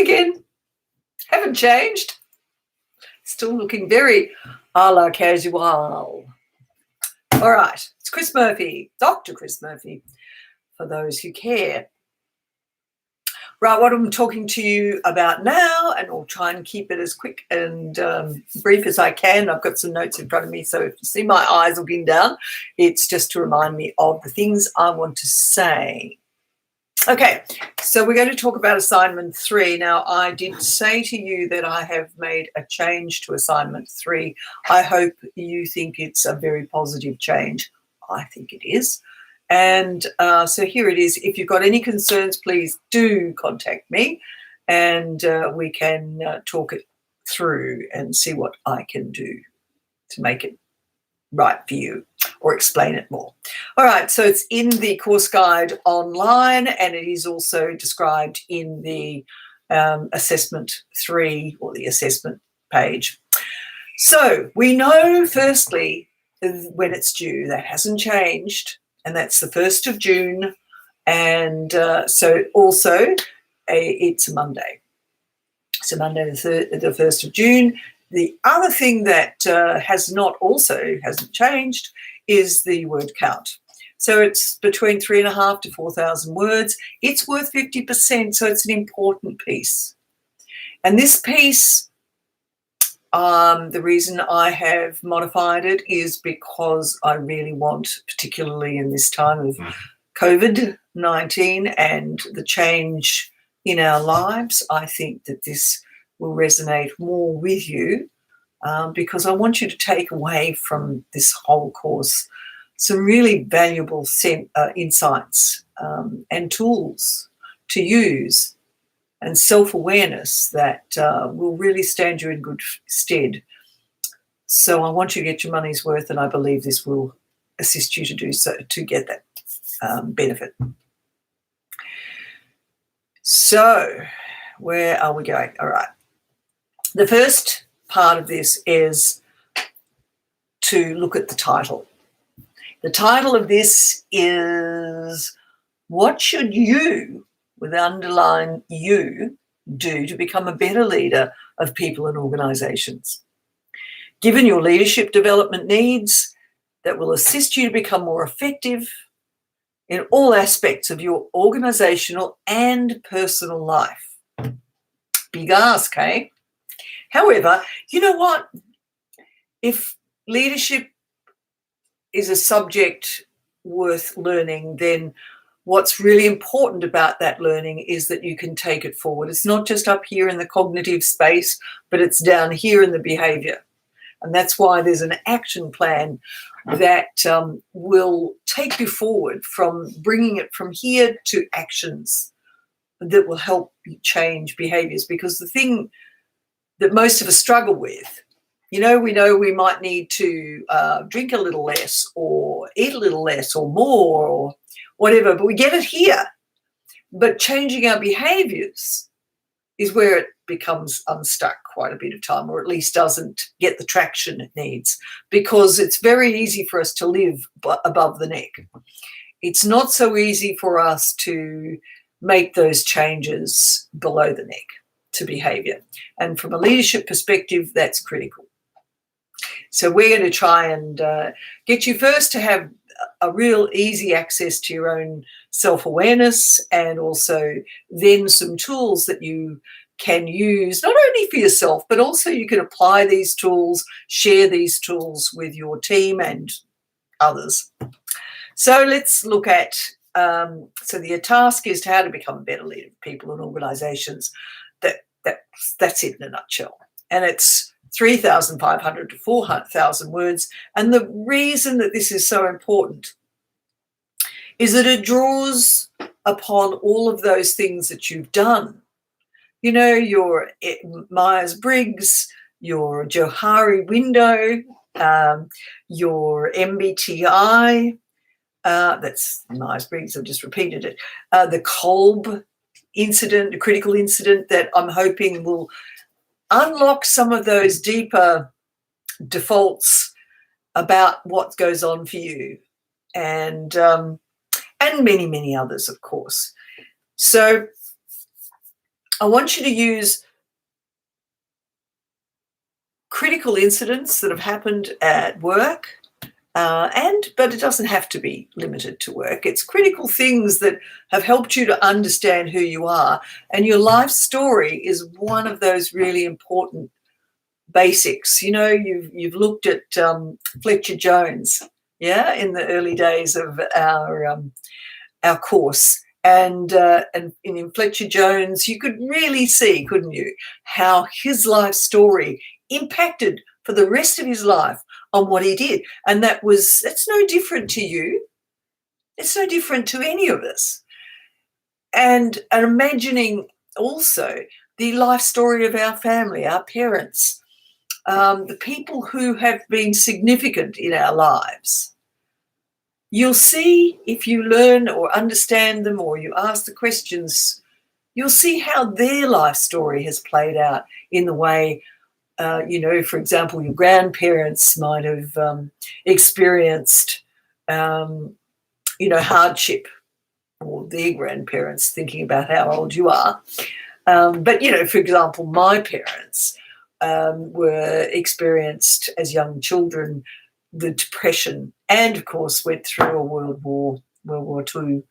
again. Haven't changed. Still looking very a la casual. All right, it's Chris Murphy, Dr. Chris Murphy, for those who care. Right, what I'm talking to you about now, and I'll try and keep it as quick and brief as I can. I've got some notes in front of me, so if you see my eyes looking down, it's just to remind me of the things I want to say. Okay, so we're going to talk about assignment 3. Now, I did say to you that I have made a change to assignment 3. I hope you think it's a very positive change. I think it is. And so here it is. If you've got any concerns, please do contact me, and we can talk it through and see what I can do to make it right for you or explain it more. All right, so it's in the course guide online, and it is also described in the assessment 3 or the assessment page. So we know, firstly, when it's due. That hasn't changed. And that's the 1st of June. And so also it's a Monday. So Monday the 1st of June. The other thing that hasn't changed is the word count. So it's between 3,500 to 4,000 words. It's worth 50%, so it's an important piece. And this piece, the reason I have modified it is because I really want, particularly in this time of COVID-19 and the change in our lives, I think that this will resonate more with you because I want you to take away from this whole course some really valuable insights and tools to use and self-awareness that will really stand you in good stead. So I want you to get your money's worth, and I believe this will assist you to do so, to get that benefit. So where are we going? All right. The first part of this is to look at the title. The title of this is, what should you, with underline you, do to become a better leader of people and organisations? Given your leadership development needs that will assist you to become more effective in all aspects of your organisational and personal life. Big ask, eh? However, you know what? If leadership is a subject worth learning, then what's really important about that learning is that you can take it forward. It's not just up here in the cognitive space, but it's down here in the behaviour. And that's why there's an action plan that will take you forward from bringing it from here to actions that will help you change behaviours. Because the thing that most of us struggle with, we know we might need to drink a little less or eat a little less or more or whatever, but we get it here. But changing our behaviours is where it becomes unstuck quite a bit of time, or at least doesn't get the traction it needs, because it's very easy for us to live above the neck. It's not so easy for us to make those changes below the neck to behaviour. And from a leadership perspective, that's critical. So we're going to try and get you first to have a real easy access to your own self-awareness, and also then some tools that you can use, not only for yourself, but also you can apply these tools, share these tools with your team and others. So let's look at, so the task is how to become a better leader of people and organisations. That's it in a nutshell. And it's 3,500 to 4,000 words. And the reason that this is so important is that it draws upon all of those things that you've done. Your Myers-Briggs, your Johari window, your MBTI, that's Myers-Briggs, I've just repeated it, the Kolb incident, the critical incident that I'm hoping will unlock some of those deeper defaults about what goes on for you, and many, many others, of course. So I want you to use critical incidents that have happened at work, but it doesn't have to be limited to work. It's critical things that have helped you to understand who you are, and your life story is one of those really important basics. You know, you've looked at Fletcher Jones, yeah, in the early days of our course, and in Fletcher Jones, you could really see, couldn't you, how his life story impacted for the rest of his life on what he did. And it's no different to you. It's no different to any of us. And imagining also the life story of our family, our parents, the people who have been significant in our lives. You'll see, if you learn or understand them or you ask the questions, you'll see how their life story has played out in the way, for example, your grandparents might have experienced, hardship, or their grandparents, thinking about how old you are. But, for example, my parents were experienced as young children the Depression, and of course went through a World War II.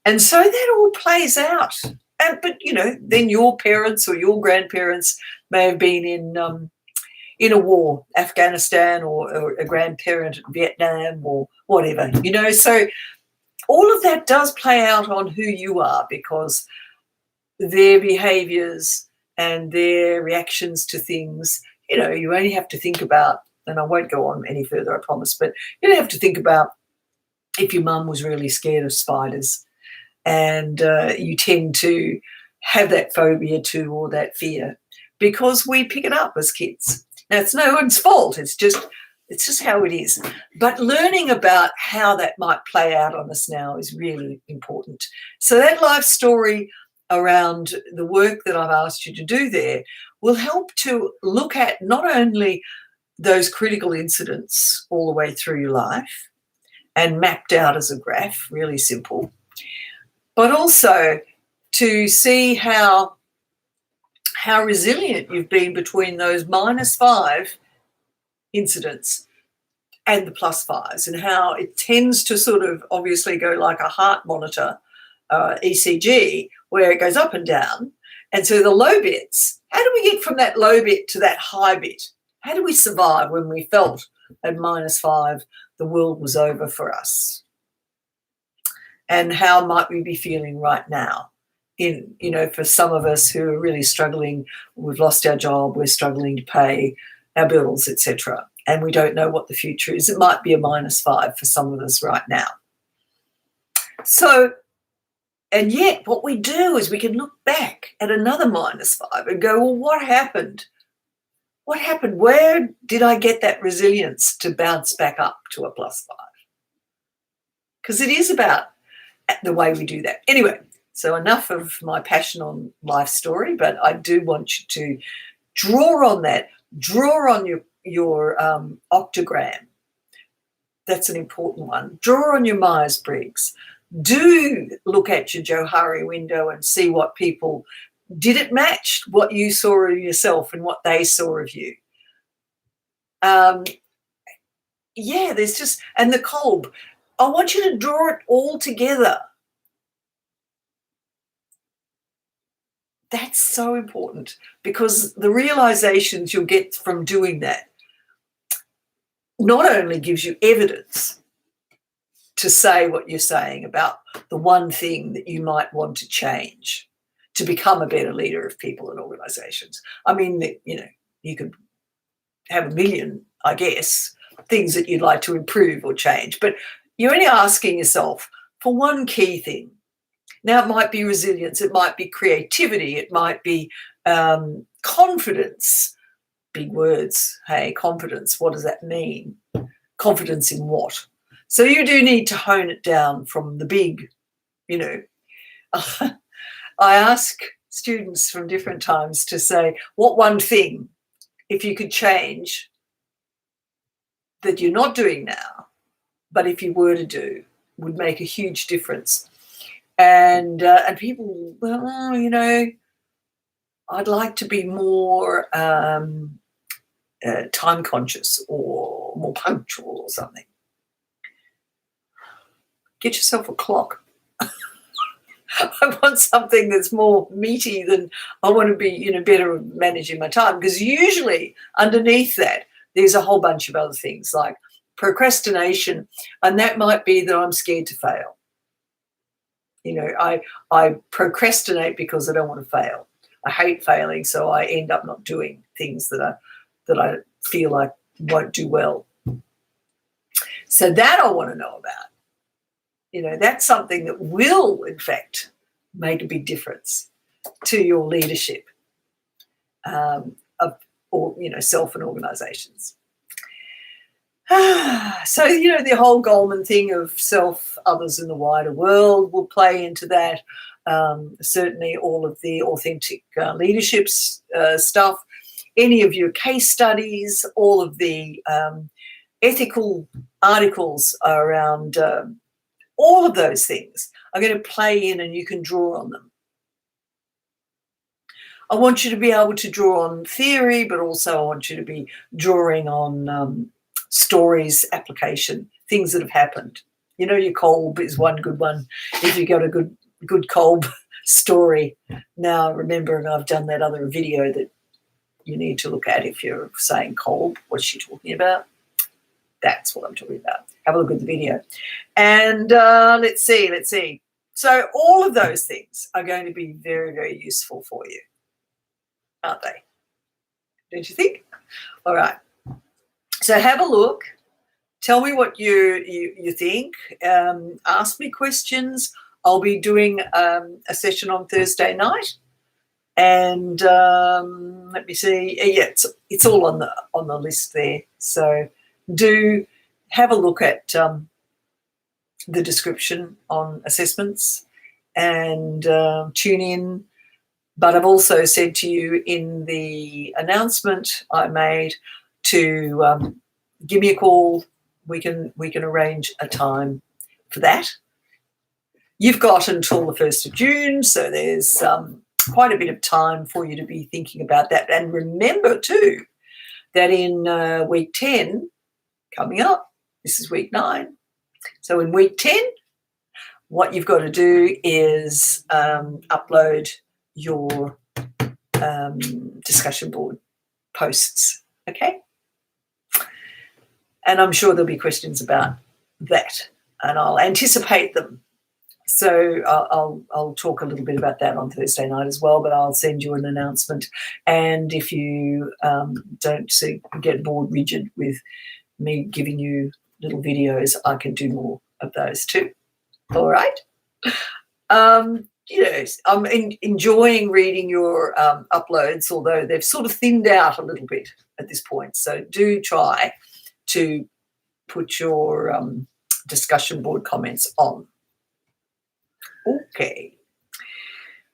And so that all plays out. But then your parents or your grandparents may have been in a war, Afghanistan, or a grandparent in Vietnam or whatever, So all of that does play out on who you are, because their behaviours and their reactions to things, you only have to think about, and I won't go on any further, I promise, but you have to think about if your mum was really scared of spiders, and you tend to have that phobia too, or that fear, because we pick it up as kids. Now, it's no one's fault. It's just how it is. But learning about how that might play out on us now is really important. So that life story around the work that I've asked you to do there will help to look at not only those critical incidents all the way through your life and mapped out as a graph, really simple, but also to see how resilient you've been between those -5 incidents and the +5s, and how it tends to sort of obviously go like a heart monitor, ECG, where it goes up and down. And so the low bits, how do we get from that low bit to that high bit? How do we survive when we felt at -5 the world was over for us? And how might we be feeling right now? For some of us who are really struggling, we've lost our job, we're struggling to pay our bills, etc., and we don't know what the future is. It might be a -5 for some of us right now. So, and yet what we do is we can look back at another -5 and go, well, what happened? What happened? Where did I get that resilience to bounce back up to a +5? Because it is about the way we do that. Anyway, so enough of my passion on life story, but I do want you to draw on that. Draw on your octogram. That's an important one. Draw on your Myers-Briggs. Do look at your Johari window and see what people, did it match what you saw of yourself and what they saw of you? There's just, and the Kolb, I want you to draw it all together. That's so important, because the realizations you'll get from doing that not only gives you evidence to say what you're saying about the one thing that you might want to change to become a better leader of people and organizations. I mean, you could have a million, I guess, things that you'd like to improve or change, but you're only asking yourself for one key thing. Now, it might be resilience, it might be creativity, it might be confidence. Big words. Hey, confidence, what does that mean? Confidence in what? So you do need to hone it down from the big, I ask students from different times to say, what one thing, if you could change, that you're not doing now, but if you were to do, would make a huge difference. And people, I'd like to be more time conscious or more punctual or something. Get yourself a clock. I want something that's more meaty than I want to be, better at managing my time. Because usually underneath that, there's a whole bunch of other things like procrastination. And that might be that I'm scared to fail. I procrastinate because I don't want to fail. I hate failing, so I end up not doing things that I feel like won't do well. So that I want to know about. That's something that will, in fact, make a big difference to your leadership of self and organizations. So, the whole Goleman thing of self, others, and the wider world will play into that. Certainly all of the authentic leadership stuff, any of your case studies, all of the ethical articles around all of those things are going to play in, and you can draw on them. I want you to be able to draw on theory, but also I want you to be drawing on stories, application, things that have happened. Your Kolb is one good one. If you got a good Kolb story. Now, remember, I've done that other video that you need to look at if you're saying Kolb. What's she talking about? That's what I'm talking about. Have a look at the video. And let's see. So all of those things are going to be very, very useful for you, aren't they? Don't you think? All right. So have a look. Tell me what you think. Ask me questions. I'll be doing a session on Thursday night. And let me see. Yeah, it's all on the list there. So do have a look at the description on assessments and tune in. But I've also said to you in the announcement I made to give me a call. We can arrange a time for that. You've got until the 1st of June, so there's quite a bit of time for you to be thinking about that. And remember too that in week 10 coming up, this is week 9. So in week 10, what you've got to do is upload your discussion board posts, okay? And I'm sure there'll be questions about that, and I'll anticipate them. So I'll talk a little bit about that on Thursday night as well, but I'll send you an announcement. And if you don't get bored rigid with me giving you little videos, I can do more of those too. All right. I'm enjoying reading your uploads, although they've sort of thinned out a little bit at this point. So do try to put your discussion board comments on. Okay.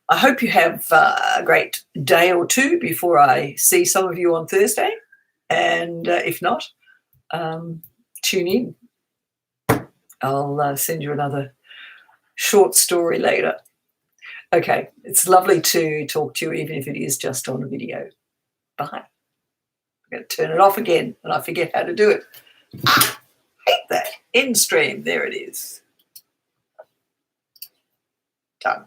I hope you have a great day or two before I see some of you on Thursday. And if not, tune in. I'll send you another short story later. Okay. It's lovely to talk to you, even if it is just on a video. Bye. I'm going to turn it off again, and I forget how to do it. Hate that. End stream. There it is. Done.